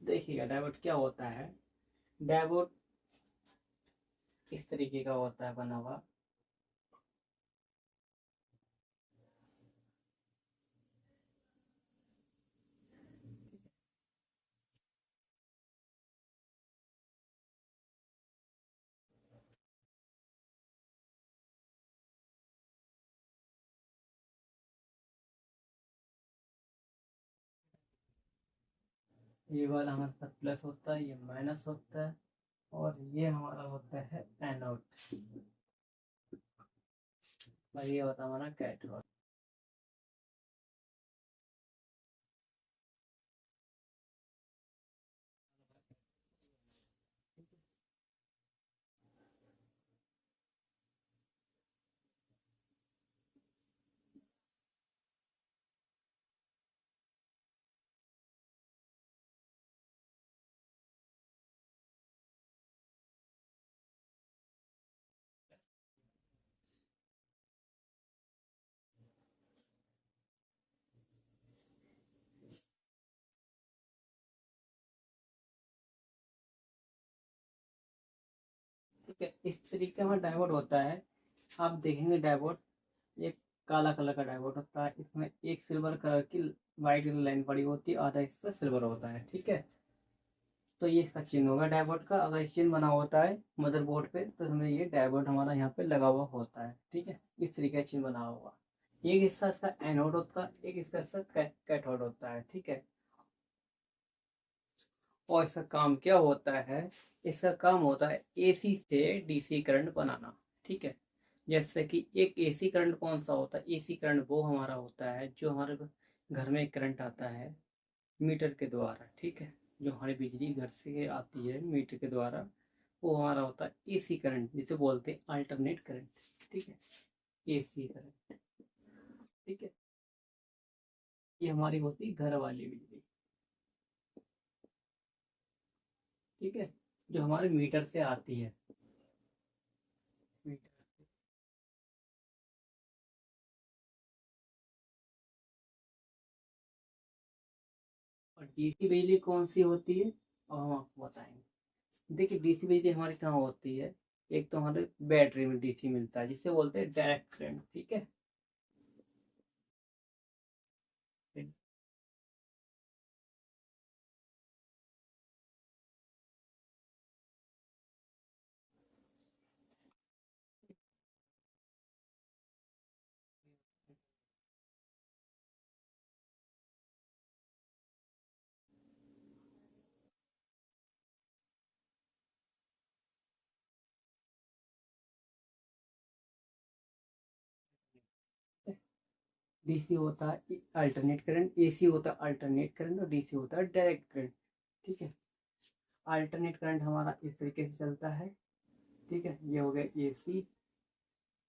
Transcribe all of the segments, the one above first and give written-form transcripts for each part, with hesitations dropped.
देखिएगा डायोड क्या होता है। डायोड इस तरीके का होता है बना हुआ। ये वाला हमारे पास प्लस होता है, ये माइनस होता है, और ये हमारा होता है एनोड, और ये होता है हमारा कैथोड। ठीक है, इस तरीके का डायोड होता है। आप देखेंगे डायोड, एक काला कलर का डायोड होता है, इसमें एक सिल्वर कलर की वाइट लाइन पड़ी होती है, आधा हिस्सा सिल्वर होता है। ठीक है, तो ये इसका चिन्ह होगा डायोड का। अगर ये चिन्ह बना होता है मदरबोर्ड पे तो हमें ये डायोड हमारा यहाँ पे लगा हुआ होता है। ठीक है, इस तरीके का चिन्ह बना हुआ। एक हिस्सा इसका एनोड होता है, एक इसका हिस्सा कैथोड होता है। ठीक है, और इसका काम क्या होता है? इसका काम होता है एसी से डीसी करंट बनाना। ठीक है, जैसे कि एक एसी करंट कौन सा होता है? एसी करंट वो हमारा होता है जो हमारे घर में करंट आता है मीटर के द्वारा। ठीक है, जो हमारी बिजली घर से आती है मीटर के द्वारा, वो हमारा होता है एसी करंट, जिसे बोलते हैं अल्टरनेट करंट। ठीक है, एसी करंट। ठीक है, ये हमारी होती है घर वाली बिजली। ठीक है, जो हमारे मीटर से आती है, मीटर से। और डीसी बिजली कौन सी होती है और हम आपको बताएंगे। देखिए, डीसी बिजली हमारी कहाँ होती है? एक तो हमारे बैटरी में डीसी मिलता है, जिसे बोलते हैं डायरेक्ट करंट। ठीक है, डीसी होता है अल्टरनेट करंट, एसी होता है अल्टरनेट करंट, और डीसी होता है डायरेक्ट करंट। ठीक है, अल्टरनेट करंट हमारा इस तरीके से चलता है। ठीक है, ये हो गया एसी,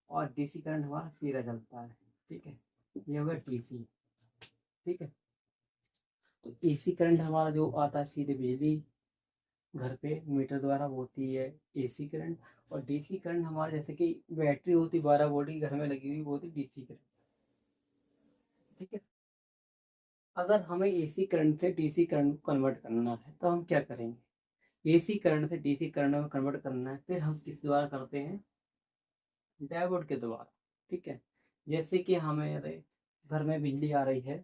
और डीसी करंट हमारा सीधा चलता है। ठीक है, ये हो गया डीसी। ठीक है, तो एसी करंट हमारा जो आता है सीधे बिजली घर पे मीटर द्वारा, वो होती है एसी करंट। और डीसी करंट हमारे जैसे कि बैटरी होती 12 वोल्ट की घर में लगी हुई, वो होती डीसी करंट। ठीक है, अगर हमें एसी करंट से डीसी करंट को कन्वर्ट करना है तो हम क्या करेंगे? एसी करंट से डीसी करंट में कन्वर्ट करना है, फिर हम किस द्वारा करते हैं? डायोड के द्वारा। ठीक है, जैसे कि हमारे घर में बिजली आ रही है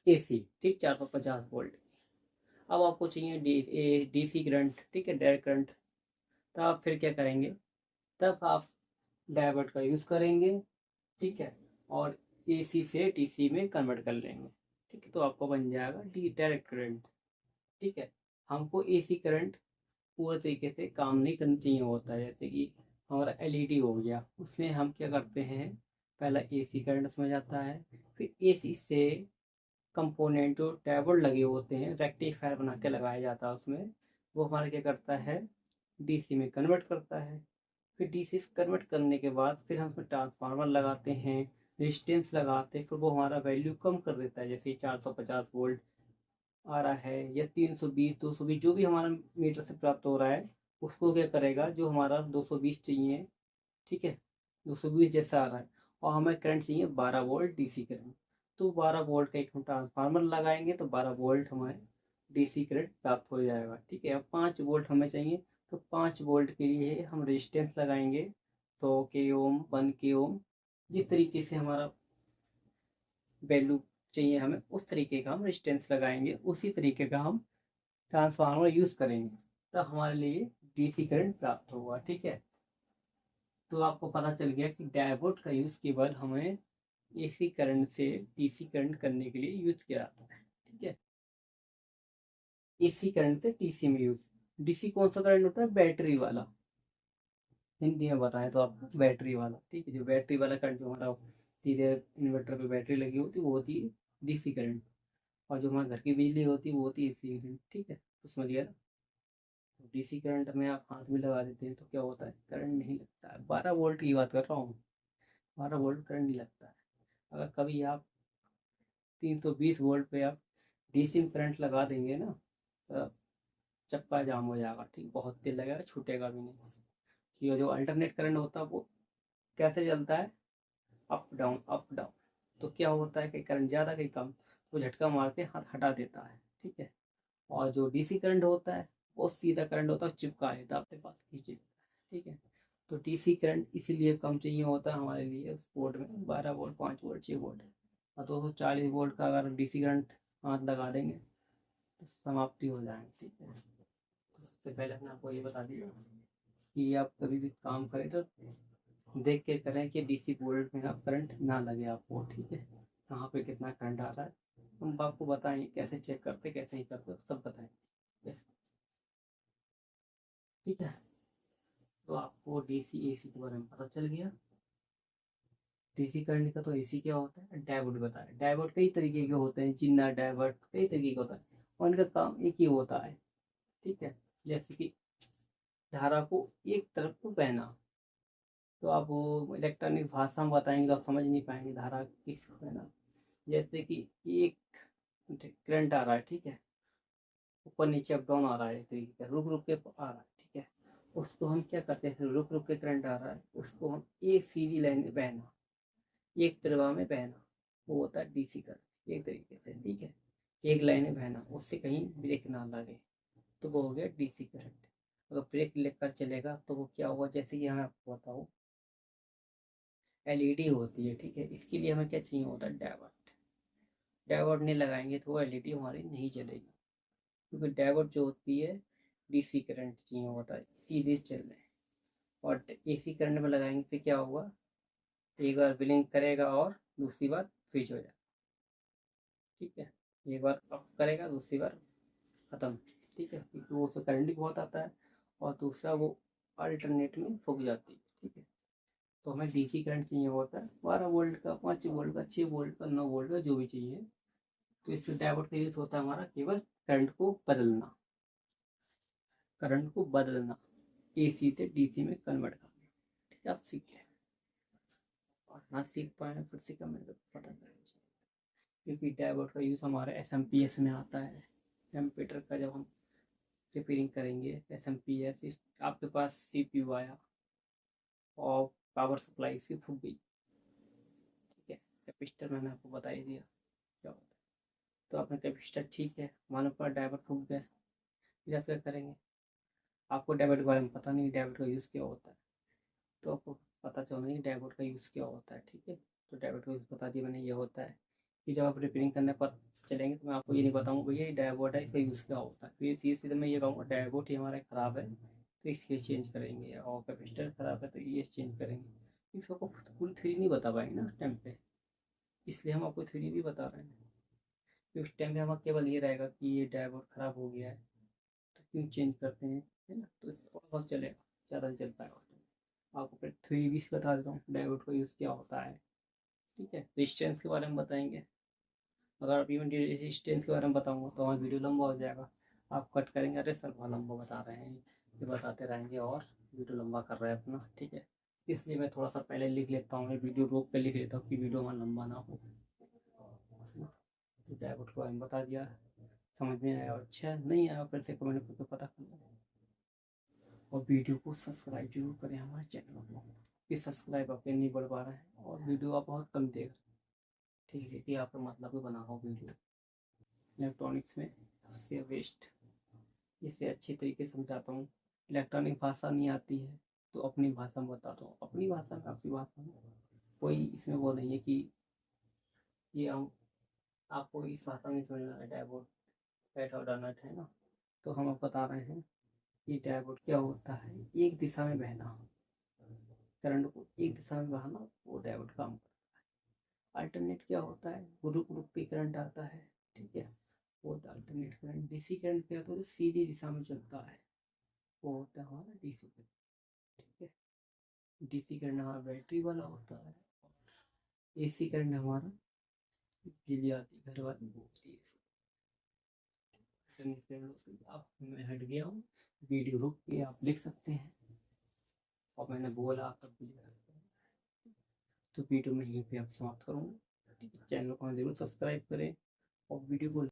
एसी, ठीक, 450 वोल्ट। अब आपको चाहिए डीसी करंट, ठीक है, डायरेक्ट करंट। तो आप फिर क्या करेंगे? तब आप डायोड का यूज़ करेंगे। ठीक है, और एसी से डीसी में कन्वर्ट कर लेंगे। ठीक है, तो आपको बन जाएगा डी डायरेक्ट करंट। ठीक है, हमको एसी करंट पूरे तरीके से काम नहीं करना चाहिए होता है। जैसे कि हमारा एलईडी हो गया, उसमें हम क्या करते हैं? पहला एसी करंट उसमें जाता है, फिर एसी से कंपोनेंट जो टैबलेट लगे होते हैं, रेक्टिफायर बना के लगाया जाता है उसमें, वो हमारा क्या करता है? डीसी में कन्वर्ट करता है। फिर डीसी से कन्वर्ट करने के बाद फिर हम उसमें ट्रांसफार्मर लगाते हैं, रेजिस्टेंस लगाते हैं, फिर वो हमारा वैल्यू कम कर देता है। जैसे 450 वोल्ट आ रहा है, या 320 220 जो भी हमारा मीटर से प्राप्त हो रहा है, उसको क्या करेगा? जो हमारा 220 चाहिए, ठीक है, 220 जैसा आ रहा है, और हमें करंट चाहिए 12 वोल्ट डीसी करंट, तो 12 वोल्ट का एक हम ट्रांसफार्मर लगाएंगे, तो 12 वोल्ट हमें डीसी करंट प्राप्त हो जाएगा। ठीक है, अब 5 वोल्ट हमें चाहिए, तो 5 वोल्ट के लिए हम रेजिस्टेंस लगाएंगे 100 के ओम, 1 के ओम, जिस तरीके से हमारा वैल्यू चाहिए हमें उस तरीके का हम रेजिस्टेंस लगाएंगे, उसी तरीके का हम ट्रांसफार्मर यूज़ करेंगे, तब हमारे लिए डीसी करंट प्राप्त होगा। ठीक है, तो आपको पता चल गया कि डायोड का यूज़ केवल हमें एसी करंट से डीसी करंट करने के लिए यूज़ किया जाता है। ठीक है, एसी करंट से डीसी में यूज़। डीसी कौन सा करंट होता है? बैटरी वाला, हिंदी में बताएं तो आपको बैटरी वाला। ठीक है, जो बैटरी वाला करंट जो हमारा सीधे इन्वर्टर पे बैटरी लगी होती है वो होती है डीसी करंट, और जो हमारे घर की बिजली होती है वो होती है एसी करंट। ठीक है, तो समझ गया ना। तो डीसी करंट में आप हाथ में लगा देते हैं तो क्या होता है? करंट नहीं लगता है। 12 वोल्ट की बात कर रहा हूँ, 12 वोल्ट करंट नहीं लगता है। अगर कभी आप 320 वोल्ट पे आप डीसी में करंट लगा देंगे ना, तो चक्का जाम हो जाएगा। ठीक, बहुत तेज लगेगा, छूटेगा भी नहीं। ये जो अल्टरनेट करंट होता है वो कैसे चलता है? Up down up down. तो क्या होता है कि करंट ज़्यादा कहीं कम, तो झटका मार के हाथ हटा देता है। ठीक है, और जो डीसी करंट होता है वो सीधा करंट होता है, चिपका लेता है, आपके पास खींच लेता है। ठीक है, तो डीसी करंट इसीलिए कम चाहिए होता है हमारे लिए उस बोर्ड में। 12 वोल्ट, 5 वोल्ट, 6 वोल्ट और 240 वोल्ट का अगर डीसी करंट हाथ लगा देंगे तो समाप्ति हो जाएगी। ठीक है, तो सबसे पहले मैंने आपको ये बता दिया कि आप कभी भी काम करें तो देख के करें कि डीसी बोर्ड में आप करंट ना लगे आपको। ठीक है, कहाँ पे कितना करंट आ रहा है हम आपको बताएंगे, कैसे चेक करते कैसे नहीं करते सब बताएंगे। ठीक है, तो आपको डीसी एसी के बारे में पता चल गया। डीसी करंट का तो एसी क्या होता है, डायोड बताया। डायोड कई तरीके के होते हैं, जिन्ना डायोड कई तरीके का होता है, और इनका काम एक ही होता है। ठीक है, जैसे कि धारा को एक तरफ को बहना, तो आप वो इलेक्ट्रॉनिक भाषा में बताएंगे तो आप समझ नहीं पाएंगे धारा किस बहना। जैसे कि एक करंट आ रहा है, ठीक है, ऊपर नीचे अप डाउन आ रहा है, एक तरीके का रुक रुक के आ रहा है। ठीक है, उसको हम क्या करते हैं? रुक रुक के करंट आ रहा है, उसको हम एक सीधी लाइन में बहना, एक प्रवाह में बहना, वो होता है डीसी करंट एक तरीके से। ठीक है, एक लाइन में बहना, उससे कहीं ब्रेक ना लगे, तो वो हो गया डीसी करंट। अगर ब्रेक लेकर चलेगा तो वो क्या होगा? जैसे कि मैं आपको बताऊँ, एलईडी होती है। ठीक है, इसके लिए हमें क्या चाहिए होता है? डायोड। डायोड नहीं लगाएंगे तो वो एलईडी हमारी नहीं चलेगी, क्योंकि डायोड जो होती है डीसी करंट चाहिए होता है, सीधे चल रहे हैं। और एसी करंट में लगाएंगे फिर क्या होगा? एक बार ब्लिंक करेगा और दूसरी बार फ्रीज हो जाएगा। ठीक है, एक बार अप करेगा, दूसरी बार ख़त्म। ठीक है, क्योंकि वो उसमें करंट भी बहुत आता है, और दूसरा वो अल्टरनेट में फूक जाती है। ठीक है, तो हमें डीसी करंट चाहिए होता है 12 वोल्ट का, 5 वोल्ट का, 6 वोल्ट का, 9 वोल्ट का, जो भी चाहिए। तो इससे डायोड का यूज़ होता है हमारा केवल करंट को बदलना, करंट को बदलना, एसी से डीसी में कन्वर्ट करना। ठीक है, आप सीख गए। और ना सीख पाए फिर से कमेंट कर पता करें, क्योंकि डायोड का यूज़ हमारे एसएमपीएस में आता है। कंप्यूटर का जब हम रिपेयरिंग करेंगे, एसएमपीएस, आपके पास सीपीयू आया और पावर सप्लाई इसकी फूक गई। ठीक है, कैपेसिटर मैंने आपको बता ही दिया क्या होता है। तो आपने कैपेसिटर, ठीक है, हमारे पास डायोड फूक गया, फिर आप क्या करेंगे? आपको डायोड के बारे में पता नहीं, डायोड का यूज़ क्या होता है, तो आपको पता चल नहीं डायोड का यूज़ क्या होता है। ठीक है, तो डायोड का यूज़ बता दिया मैंने, ये होता है कि जब आप रिपेयरिंग करने पर चलेंगे तो मैं आपको ये नहीं बताऊँगा भैया ये डायोड है, इसका यूज़ क्या होता है। फिर सीधे सीधे मैं ये कहूँगा डायोड ही हमारा ख़राब है तो इसके चेंज करेंगे, और कैपेसिटर ख़राब है तो ये चेंज करेंगे। फिर आपको पूरी थ्योरी नहीं बता पाएंगे ना टाइम पे, इसलिए हम आपको थ्योरी भी बता रहे हैं। फिर उस टाइम पे हमारा केवल ये रहेगा कि ये डायोड ख़राब हो गया है तो क्यों चेंज करते हैं, है ना, तो थोड़ा बहुत चलेगा, ज़्यादा नहीं चल पाएगा। आपको फिर थ्योरी भी बता देता हूँ डायोड का यूज़ क्या होता है। ठीक है, रेजिस्टेंस के बारे में बताएंगे। अगर अभी मैं रेजिस्टेंस के बारे में बताऊंगा तो हमारा वीडियो लंबा हो जाएगा, आप कट करेंगे, अरे सर बहुत लंबा बता रहे हैं, ये बताते रहेंगे और वीडियो लंबा कर रहे हैं अपना। ठीक है, इसलिए मैं थोड़ा सा पहले लिख लेता हूँ, मैं वीडियो रोक कर लिख लेता हूँ कि वीडियो हमारा लंबा ना हो। तो डायोड के बारे में बता दिया, समझ में आया? अच्छा नहीं आया फिर से कमेंट करके पता कर लें, और वीडियो को सब्सक्राइब जरूर करें हमारे चैनल को, कि सब्सक्राइब आपके नहीं बढ़ पा रहे हैं और वीडियो आप बहुत कम देख। ठीक है, कि आपका मतलब भी बना हो वीडियो इलेक्ट्रॉनिक्स में से वेस्ट। इसे अच्छी तरीके से समझाता हूँ। इलेक्ट्रॉनिक भाषा नहीं आती है तो अपनी भाषा में बताता हूँ, अपनी भाषा में, आपकी भाषा में। कोई इसमें वो नहीं है कि ये हम आपको इस भाषा में समझना है। डायोड बैट और डोनट है ना, तो हम अब बता रहे हैं ये डायोड क्या होता है। एक दिशा में बहना, करंट को एक दिशा में बहाना, वो डायोड काम करता है। अल्टरनेट क्या होता है, वो रुक रुक के करंट आता है, ठीक है, वो होता है अल्टरनेट करंट। डीसी करंट क्या होता है, सीधी दिशा में चलता है, वो होता है हमारा डीसी करंट, ठीक है। डीसी करंट हमारा बैटरी वाला होता है, एसी करंट हमारा बिजली आती घर वाली वो होती है। अब मैं हट गया हूँ, वीडियो रुक के आप लिख सकते हैं, और मैंने बोला तब भी लिख सकते हैं। तो वीडियो में यहीं पे आप समाप्त करूँगा, ठीक है। चैनल को जरूर सब्सक्राइब करें और वीडियो को